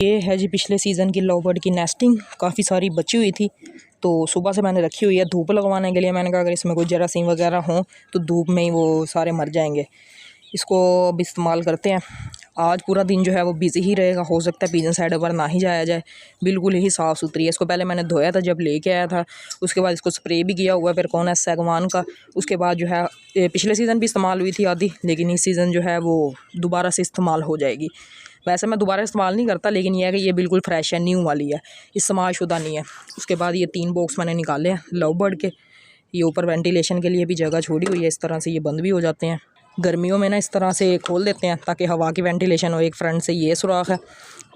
ये है जी पिछले सीज़न की लव बर्ड की नेस्टिंग, काफ़ी सारी बची हुई थी तो सुबह से मैंने रखी हुई है धूप लगवाने के लिए। मैंने कहा अगर इसमें कोई जरासीम वगैरह हों तो धूप में ही वो सारे मर जाएंगे। इसको अब इस्तेमाल करते हैं। आज पूरा दिन जो है वो बिज़ी ही रहेगा। हो सकता है पिजन साइड पर ना ही जाया जाए, बिल्कुल ही साफ़ सुथरी है। इसको पहले मैंने धोया था जब लेके आया था, उसके बाद इसको स्प्रे भी किया हुआ है पेरकोना सैगवान का। उसके बाद जो है पिछले सीज़न भी इस्तेमाल हुई थी आधी, लेकिन इस सीज़न जो है वो दोबारा से इस्तेमाल हो जाएगी। वैसे मैं दोबारा इस्तेमाल नहीं करता, लेकिन यह है कि ये बिल्कुल फ्रेश है, न्यू वाली है, इस्तेमाल शुदा नहीं है। उसके बाद ये 3 बॉक्स मैंने निकाले हैं लव बर्ड के। ये ऊपर वेंटिलेशन के लिए भी जगह छोड़ी हुई है, इस तरह से ये बंद भी हो जाते हैं। गर्मियों में ना इस तरह से खोल देते हैं ताकि हवा की वेंटिलेशन हो। एक फ्रंट से ये सुराख है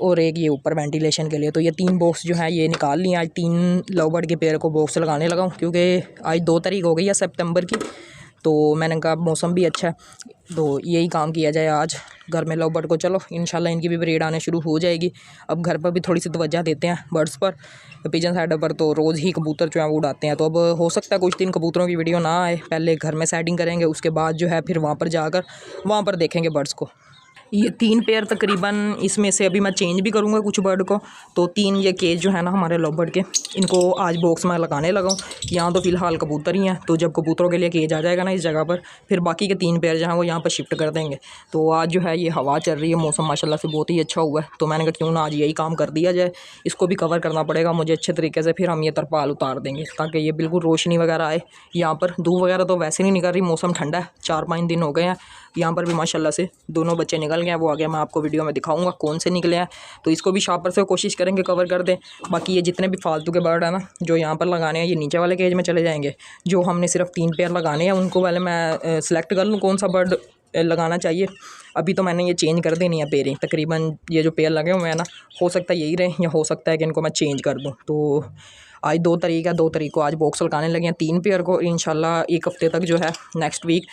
और एक ये ऊपर वेंटिलेशन के लिए। तो ये 3 बॉक्स जो है ये निकाल लिए। आज 3 लव बर्ड के पेड़ को बॉक्स लगाने लगा हूँ, क्योंकि आज 2 तारीख हो गई है सितंबर की। तो मैंने कहा मौसम भी अच्छा है तो यही काम किया जाए आज घर में लव बर्ड को। चलो इंशाल्लाह इनकी भी ब्रीड आने शुरू हो जाएगी। अब घर पर भी थोड़ी सी तवज्जो देते हैं बर्ड्स पर। पिजन साइड पर तो रोज़ ही कबूतर जो है वो उड़ाते हैं, तो अब हो सकता है कुछ दिन कबूतरों की वीडियो ना आए। पहले घर में सेटिंग करेंगे, उसके बाद जो है फिर वहाँ पर जाकर वहाँ पर देखेंगे बर्ड्स को। ये 3 पेयर तकरीबन, इसमें से अभी मैं चेंज भी करूँगा कुछ बर्ड को। तो 3 ये केज जो है ना हमारे लव बर्ड के, इनको आज बॉक्स में लगाने लगा हूँ। यहाँ तो फ़िलहाल कबूतर ही हैं, तो जब कबूतरों के लिए केज आ जाएगा ना इस जगह पर, फिर बाकी के 3 पेयर जो हैं वो यहाँ पर शिफ्ट कर देंगे। तो आज जो है ये हवा चल रही है, मौसम माशाल्लाह से बहुत ही अच्छा हुआ है, तो मैंने कहा क्यों ना आज यही काम कर दिया जाए। इसको भी कवर करना पड़ेगा मुझे अच्छे तरीके से, फिर हम ये तरपाल उतार देंगे ताकि ये बिल्कुल रोशनी वगैरह आए। यहाँ पर धूप वगैरह तो वैसे नहीं निकल रही, मौसम ठंडा है, 4-5 दिन हो गए हैं। यहाँ पर भी माशाल्लाह से दोनों बच्चे निकल गए हैं, वो आगे मैं आपको वीडियो में दिखाऊंगा कौन से निकले हैं। तो इसको भी शापर से कोशिश करेंगे कवर कर दें। बाकी ये जितने भी फालतू के बर्ड हैं ना जो यहाँ पर लगाने हैं, ये नीचे वाले केज में चले जाएंगे। जो हमने सिर्फ 3 पेयर लगाने हैं उनको पहले मैं सिलेक्ट कर लूँ कौन सा बर्ड लगाना चाहिए। अभी तो मैंने ये चेंज कर देनी है पेयरिंग। तकरीबन ये जो पेयर लगे हुए हैं ना, हो सकता है यही रहे या हो सकता है कि इनको मैं चेंज कर दूँ। तो आज 2 तारीख है, 2 तारीख को आज बॉक्स लगाने लगे हैं 3 पेयर को। इंशाल्लाह 1 हफ़्ते तक जो है नेक्स्ट वीक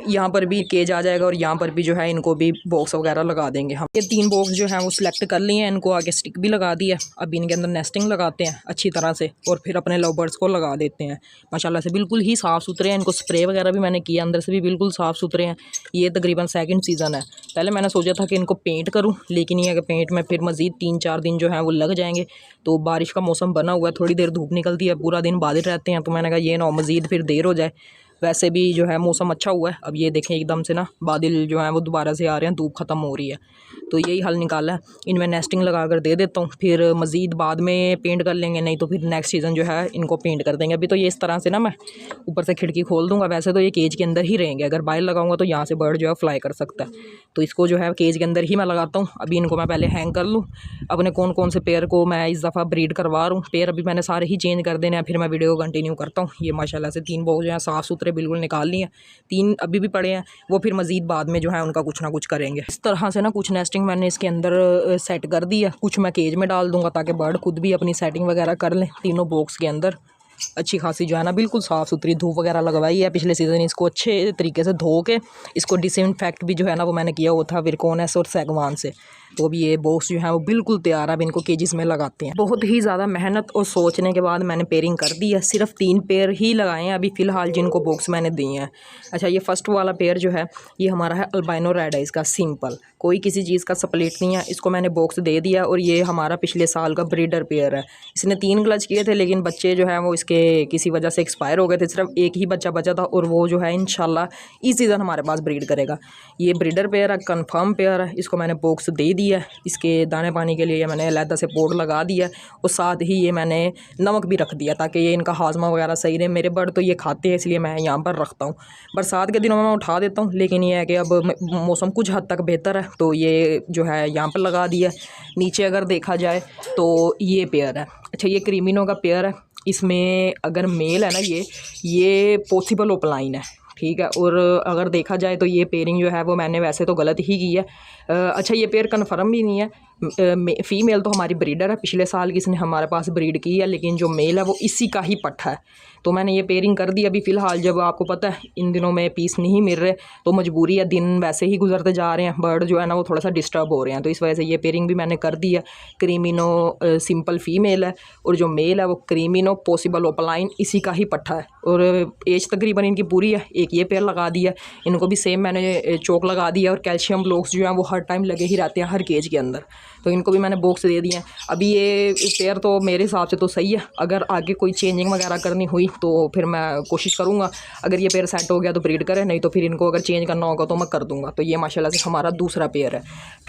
यहाँ पर भी केज आ जाएगा और यहाँ पर भी जो है इनको भी बॉक्स वगैरह लगा देंगे हम। ये 3 बॉक्स जो हैं वो सिलेक्ट कर लिए हैं, इनको आगे स्टिक भी लगा दी है। अब इनके अंदर नेस्टिंग लगाते हैं अच्छी तरह से और फिर अपने लव बर्ड्स को लगा देते हैं। माशाल्लाह से बिल्कुल ही साफ़ सुथरे हैं, इनको स्प्रे वगैरह भी मैंने किया, अंदर से भी बिल्कुल साफ़ सुथरे हैं। ये तकरीबन 2nd सीज़न है। पहले मैंने सोचा था कि इनको पेंट करूँ, लेकिन ये पेंट में फिर मज़ीद 3-4 दिन जो है वो लग जाएंगे। तो बारिश का मौसम बना हुआ है, थोड़ी देर धूप निकलती है, पूरा दिन बादल रहते हैं, तो मैंने कहा ये ना मज़ीद फिर देर हो जाए। वैसे भी जो है मौसम अच्छा हुआ है। अब ये देखें एकदम से ना बादल जो है वो दोबारा से आ रहे हैं, धूप ख़त्म हो रही है। तो यही हल निकाला है, इनमें नेस्टिंग लगा कर दे देता हूँ, फिर मज़ीद बाद में पेंट कर लेंगे, नहीं तो फिर नेक्स्ट सीज़न जो है इनको पेंट कर देंगे। अभी तो ये इस तरह से ना मैं ऊपर से खिड़की खोल दूँगा। वैसे तो ये केज के अंदर ही रहेंगे, अगर बाहर लगाऊंगा तो यहाँ से बर्ड जो है फ्लाई कर सकता है। तो इसको जो है केज के अंदर ही मैं लगाता हूँ। अभी इनको मैं पहले हैंग कर लूँ। अपने कौन कौन से पेयर को मैं इस दफ़ा ब्रीड करवा रहा हूँ, पेयर अभी मैंने सारे ही चेंज कर देने हैं, फिर मैं वीडियो को कंटिन्यू करता हूँ। ये माशाल्लाह से 3 बॉक्स जो है साफ़ सुथरे बिल्कुल निकाल लिए हैं। 3 अभी भी पड़े हैं, वो फिर मज़ीद बाद में जो है उनका कुछ ना कुछ करेंगे। इस तरह से ना कुछ नेस्टिंग मैंने इसके अंदर सेट कर दी है, कुछ मैं केज में डाल दूँगा ताकि बर्ड खुद भी अपनी सेटिंग वगैरह कर लें। तीनों बॉक्स के अंदर अच्छी खासी जो है ना बिल्कुल साफ़ सुथरी धूप वगैरह लगवाई है। पिछले सीज़न इसको अच्छे तरीके से धो के इसको डिसइंफेक्ट भी जो है ना वो मैंने किया हुआ था विरकोनस और सैगवान से। तो अभी ये बॉक्स जो है वो बिल्कुल तैयार है। अब इनको केजिस में लगाते हैं। बहुत ही ज़्यादा मेहनत और सोचने के बाद मैंने पेयरिंग कर दी है। सिर्फ 3 पेयर ही लगाए हैं अभी फ़िलहाल जिनको बॉक्स मैंने दिए हैं। अच्छा, ये फर्स्ट वाला पेयर जो है ये हमारा है अल्बाइनो रेड आइज़ का सिंपल, कोई किसी चीज़ का स्प्लिट नहीं है। इसको मैंने बॉक्स दे दिया और ये हमारा पिछले साल का ब्रीडर पेयर है। इसने 3 क्लच किए थे, लेकिन बच्चे जो है वो इसके किसी वजह से एक्सपायर हो गए थे। सिर्फ एक ही बच्चा बचा था और वो जो है इंशाल्लाह इस सीज़न हमारे पास ब्रीड करेगा। ये ब्रीडर पेयर है, कन्फर्म पेयर है। इसको मैंने बॉक्स दे दिया। इसके दाने पानी के लिए मैंने अलहदा से पोर्ट लगा दिया और साथ ही ये मैंने नमक भी रख दिया ताकि ये इनका हाजमा वगैरह सही रहे। मेरे बर्ड तो ये खाते हैं, इसलिए मैं यहाँ पर रखता हूँ। बरसात के दिनों में मैं उठा देता हूँ, लेकिन ये है कि अब मौसम कुछ हद तक बेहतर है तो ये जो है यहाँ पर लगा दिया। नीचे अगर देखा जाए तो ये पेयर है। अच्छा, ये क्रीमिनो का पेयर है। इसमें अगर मेल है ना ये पॉसिबल ओपलाइन है, ठीक है। और अगर देखा जाए तो ये पेयरिंग जो है वो मैंने वैसे तो गलत ही की है। अच्छा, ये पेयर कन्फर्म भी नहीं है। फ़ीमेल तो हमारी ब्रीडर है, पिछले साल की इसने हमारे पास ब्रीड की है, लेकिन जो मेल है वो इसी का ही पट्ठा है। तो मैंने ये पेयरिंग कर दी अभी फ़िलहाल। जब आपको पता है इन दिनों में पीस नहीं मिल रहे तो मजबूरी है, दिन वैसे ही गुजरते जा रहे हैं, बर्ड जो है ना वो थोड़ा सा डिस्टर्ब हो रहे हैं, तो इस वजह से ये पेयरिंग भी मैंने कर दी है। क्रीमिनो सिंपल फ़ीमेल है और जो मेल है वो क्रीमिनो पॉसिबल ओपलाइन, इसी का ही पट्ठा है। और एज तकरीबन इनकी पूरी है। एक ये पेयर लगा दिया, इनको भी सेम मैंने चोक लगा दिया और कैल्शियम ब्लॉक्स जो हैं वो हर टाइम लगे ही रहते हैं हर केज के अंदर। तो इनको भी मैंने बॉक्स दे दिए हैं। अभी ये पेयर तो मेरे हिसाब से तो सही है, अगर आगे कोई चेंजिंग वगैरह करनी हुई तो फिर मैं कोशिश करूँगा, अगर ये पेयर सेट हो गया तो ब्रीड करें, नहीं तो फिर इनको अगर चेंज करना होगा तो मैं कर दूँगा। तो ये माशाल्लाह से हमारा दूसरा पेयर है।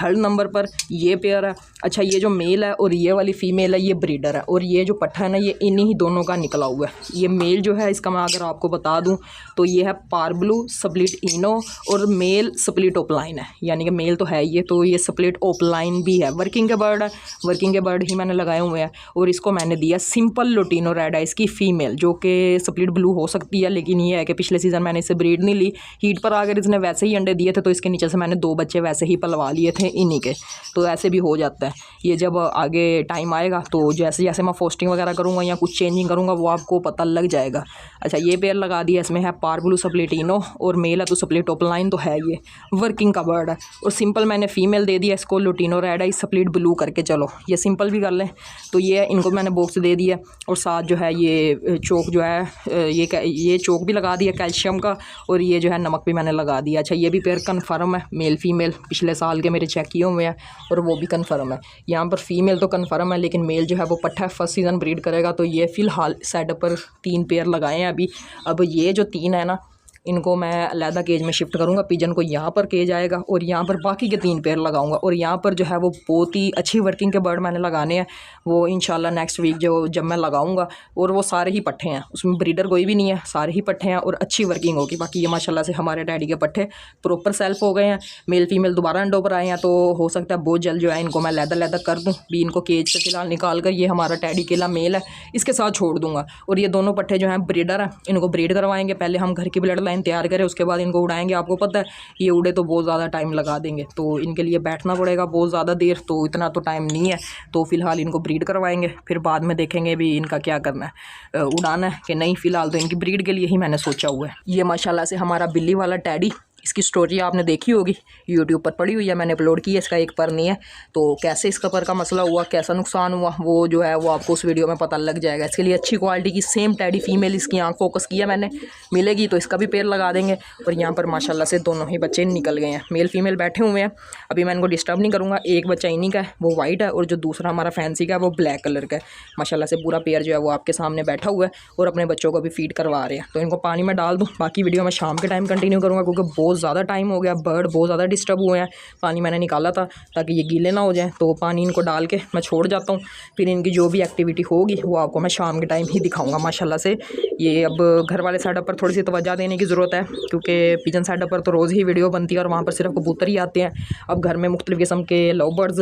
थर्ड नंबर पर ये पेयर है। अच्छा, ये जो मेल है और ये वाली फ़ीमेल है ये ब्रीडर है, और ये जो पट्ठा है ना ये इन्हीं ही दोनों का निकला हुआ है। ये मेल जो है इसका मैं अगर आपको बता दूं तो ये है पारब्लू स्प्लिट इनो, और मेल स्प्लिट ओपलाइन है, यानी कि मेल तो है ये, तो ये स्प्लिट ओपलाइन भी है। वर्किंग के बर्ड है, वर्किंग के बर्ड ही मैंने लगाए हुए हैं। और इसको मैंने दिया सिंपल लुटिनो रेड है इसकी फ़ीमेल, जो कि स्प्लिट ब्लू हो सकती है, लेकिन ये है कि पिछले सीज़न मैंने इसे ब्रीड नहीं ली। हीट पर आकर इसने वैसे ही अंडे दिए थे, तो इसके नीचे से मैंने 2 बच्चे वैसे ही पलवा लिए थे इन्हीं के, तो ऐसे भी हो जाता है। ये जब आगे टाइम आएगा तो जैसे जैसे मैं पोस्टिंग वगैरह करूँगा या कुछ चेंजिंग करूँगा वो आपको पता लग जाएगा। अच्छा, ये पेयर लगा दिया, इसमें है पारब्लू स्प्लिट इनो और मेल है तो स्प्लिट ओपलाइन तो है, ये वर्किंग का बर्ड है। और सिंपल मैंने फ़ीमेल दे दिया इसको लुटिनो रेड है स्प्लिट ब्लू करके, चलो ये सिंपल भी कर लें। तो ये इनको मैंने बॉक्स दे दिया, और साथ जो है ये चोक जो है ये चोक भी लगा दिया कैल्शियम का, और ये जो है नमक भी मैंने लगा दिया। अच्छा, ये भी पेयर कन्फर्म है, मेल फीमेल पिछले साल के मेरे चेक किए हुए हैं और वो भी कन्फर्म है। यहाँ पर फीमेल तो कन्फर्म है, लेकिन मेल जो है वो पट्ठा फर्स्ट सीज़न ब्रीड करेगा। तो ये फ़िलहाल सेटअप पर 3 पेयर लगाए हैं अभी। अब ये जो 3 है ना, इनको मैं अलहदा केज में शिफ्ट करूँगा। पिजन को यहाँ पर केज आएगा और यहाँ पर बाकी के 3 पेयर लगाऊंगा। और यहाँ पर जो है वो बहुत ही अच्छी वर्किंग के बर्ड मैंने लगाने हैं, वो इंशाल्लाह नेक्स्ट वीक जब मैं लगाऊंगा। और वो सारे ही पट्ठे हैं, उसमें ब्रीडर कोई भी नहीं है, सारे ही पट्ठे हैं और अच्छी वर्किंग होगी। बाकी ये माशाल्लाह से हमारे डैडी के पट्ठे प्रॉपर सेल्फ हो गए हैं, मेल फीमेल दोबारा अंडों पर आए हैं। तो हो सकता है बहुत जल्द जो है इनको मैं अलहदा कर दूँ भी, इनको केज से फिलहाल निकाल कर ये हमारा टैडी केला मेल है इसके साथ छोड़ दूँगा। और ये दोनों पट्ठे जो हैं ब्रीडर हैं, इनको ब्रीड करवाएंगे। पहले हम घर की ब्लड लाइन तैयार करें, उसके बाद इनको उड़ाएंगे। आपको पता है ये उड़े तो बहुत ज़्यादा टाइम लगा देंगे, तो इनके लिए बैठना पड़ेगा बहुत ज़्यादा देर, तो इतना तो टाइम नहीं है। तो फ़िलहाल इनको ब्रीड करवाएंगे, फिर बाद में देखेंगे भी इनका क्या करना है, उड़ाना है कि नहीं। फ़िलहाल तो इनकी ब्रीड के लिए ही मैंने सोचा हुआ है। ये माशाल्लाह से हमारा बिल्ली वाला टैडी, इसकी स्टोरी आपने देखी होगी, यूट्यूब पर पड़ी हुई है, मैंने अपलोड की है। इसका एक पर नहीं है, तो कैसे इसका पर का मसला हुआ, कैसा नुकसान हुआ, वो जो है वो आपको उस वीडियो में पता लग जाएगा। इसके लिए अच्छी क्वालिटी की सेम टैडी फीमेल इसकी आँख फोकस किया मैंने, मिलेगी तो इसका भी पेयर लगा देंगे। और यहाँ पर माशाल्लाह से दोनों ही बच्चे निकल गए हैं, मेल फीमेल बैठे हुए हैं। अभी मैं इनको डिस्टर्ब नहीं करूँगा। एक बच्चा इन्हीं का है, वो वाइट है, और जो दूसरा हमारा फैंसी का है वो ब्लैक कलर का है। माशाल्लाह से पूरा पेयर जो है वो आपके सामने बैठा हुआ है, और अपने बच्चों को भी फीड करवा रहे हैं। तो इनको पानी में डाल दूँ, बाकी वीडियो मैं शाम के टाइम कंटिन्यू करूँगा, क्योंकि बहुत ज़्यादा टाइम हो गया, बर्ड बहुत ज़्यादा डिस्टर्ब हुए हैं। पानी मैंने निकाला था ताकि ये गीले ना हो जाएं, तो पानी इनको डाल के मैं छोड़ जाता हूँ। फिर इनकी जो भी एक्टिविटी होगी वो आपको मैं शाम के टाइम ही दिखाऊंगा। माशाल्लाह से ये अब घर वाले सेटअप पर थोड़ी सी तवज्जो देने की ज़रूरत है, क्योंकि पिजन सेटअप पर तो रोज़ ही वीडियो बनती है और वहाँ पर सिर्फ कबूतर ही आते हैं। अब घर में मुख्तलिफ़ किस्म के लव बर्ड्स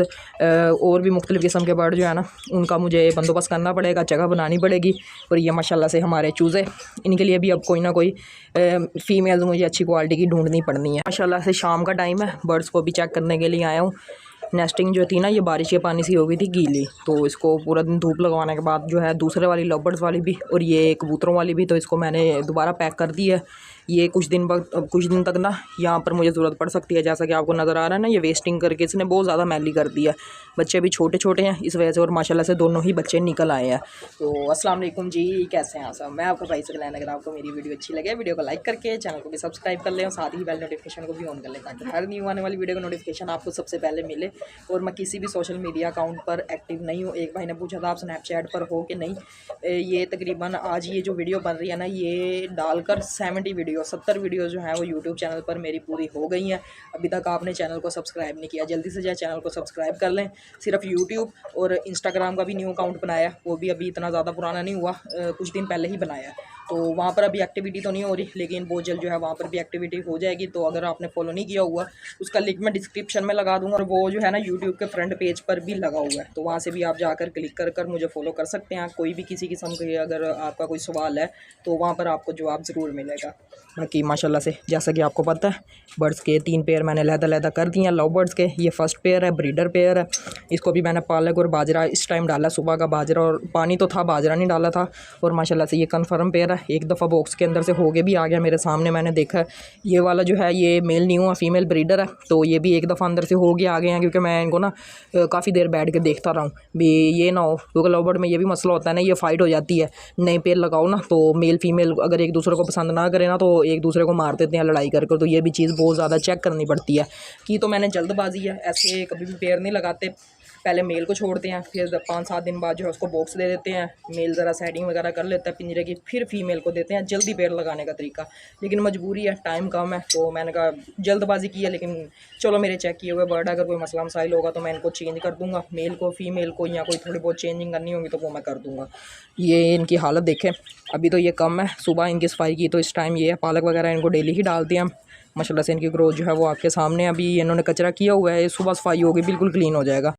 और भी मुख्तलिफ़ किस्म के बर्ड जो है ना, उनका मुझे बंदोबस्त करना पड़ेगा, जगह बनानी पड़ेगी। और ये माशाल्लाह से हमारे चूज़े, इनके लिए भी अब कोई ना कोई फ़ीमेल मुझे अच्छी क्वालिटी की ढूंढनी पड़नी है। माशाल्लाह से शाम का टाइम है, बर्ड्स को भी चेक करने के लिए आया हूँ। नेस्टिंग जो थी ना, ये बारिश के पानी से हो गई थी गीली, तो इसको पूरा दिन धूप लगवाने के बाद जो है दूसरे वाली लव बर्ड्स वाली भी और ये कबूतरों वाली भी, तो इसको मैंने दोबारा पैक कर दी है। ये कुछ दिन तक ना यहाँ पर मुझे ज़रूरत पड़ सकती है। जैसा कि आपको नज़र आ रहा है ना, ये वेस्टिंग करके इसने बहुत ज़्यादा मैली कर दिया। बच्चे भी छोटे छोटे हैं इस वजह से, और माशाल्लाह से दोनों ही बच्चे निकल आए हैं। तो अस्सलाम वालेकुम जी, कैसे हैं आप सब? मैं आपका भाई सकलैन। अगर आपको मेरी वीडियो अच्छी लगे, वीडियो को लाइक करके चैनल को भी सब्सक्राइब कर लें, और साथ ही बेल नोटिफिकेशन को भी ऑन कर लें, ताकि हर न्यू आने वाली वीडियो का नोटिफिकेशन आपको सबसे पहले मिले। और मैं किसी भी सोशल मीडिया अकाउंट पर एक्टिव नहीं हूँ। एक भाई ने पूछा था आप स्नैपचैट पर हो कि नहीं। ये तकरीबन आज ये जो वीडियो बन रही है ना, ये डालकर 70 वीडियो जो है वो यूट्यूब चैनल पर मेरी पूरी हो गई हैं। अभी तक आपने चैनल को सब्सक्राइब नहीं किया, जल्दी से जाए चैनल को सब्सक्राइब कर लें। सिर्फ यूट्यूब और इंस्टाग्राम का भी न्यू अकाउंट बनाया, वो भी अभी इतना ज़्यादा पुराना नहीं हुआ, कुछ दिन पहले ही बनाया। तो वहाँ पर अभी एक्टिविटी तो नहीं हो रही, लेकिन बहुत जल्द जो है वहाँ पर भी एक्टिविटी हो जाएगी। तो अगर आपने फॉलो नहीं किया हुआ, उसका लिंक मैं डिस्क्रिप्शन में लगा दूँगा, और वो जो है ना यूट्यूब के फ्रंट पेज पर भी लगा हुआ है, तो वहाँ से भी आप जाकर क्लिक कर मुझे फॉलो कर सकते हैं। कोई भी किसी किस्म के अगर आपका कोई सवाल है तो वहाँ पर आपको जवाब ज़रूर मिलेगा। बाकी माशाल्लाह से जैसा कि आपको पता है, बर्ड्स के 3 पेयर मैंने लहदा कर दिए हैं लव बर्ड्स के। ये फर्स्ट पेयर है, ब्रीडर पेयर है। इसको भी मैंने पालक और बाजरा इस टाइम डाला, सुबह का बाजरा, और पानी तो था, बाजरा नहीं डाला था। और माशाल्लाह से ये कन्फर्म पेयर है, एक दफ़ा बॉक्स के अंदर से होके भी आ गया मेरे सामने, मैंने देखा। ये वाला जो है ये मेल न्यू है, फीमेल ब्रीडर है, तो ये भी एक दफ़ा अंदर से हो गया आ गए हैं, क्योंकि मैं इनको ना काफ़ी देर बैठ के देखता रहा हूँ भी ये ना हो, क्योंकि लव बर्ड में ये भी मसला होता है ना, ये फ़ाइट हो जाती है। नए पेयर लगाओ ना तो मेल फीमेल अगर एक दूसरे को पसंद ना करे ना, तो एक दूसरे को मार देते हैं लड़ाई करके। तो ये भी चीज़ बहुत ज़्यादा चेक करनी पड़ती है। कि तो मैंने जल्दबाजी है, ऐसे कभी भी पेयर नहीं लगाते, पहले मेल को छोड़ते हैं, फिर 5-7 दिन बाद जो है उसको बॉक्स दे देते हैं, मेल ज़रा सेटिंग वगैरह कर लेता है पिंजरे की, फिर फीमेल को देते हैं। जल्दी पेड़ लगाने का तरीका, लेकिन मजबूरी है, टाइम कम है, तो मैंने कहा जल्दबाजी की है। लेकिन चलो मेरे चेक किए हुए बर्ड, अगर कोई मसला मसाइल होगा तो मैं इनको चेंज कर दूँगा, मेल को फीमेल को, या कोई थोड़ी बहुत चेंजिंग करनी होगी तो वो मैं कर दूँगा। ये इनकी हालत देखें, अभी तो ये कम है, सुबह इनकी सफाई की तो इस टाइम ये है, पालक वगैरह इनको डेली ही डालते हैं हम। माशाल्लाह से इनकी ग्रोथ जो है वो आपके सामने, अभी इन्होंने कचरा किया हुआ है, सुबह सफाई होगी बिल्कुल क्लीन हो जाएगा।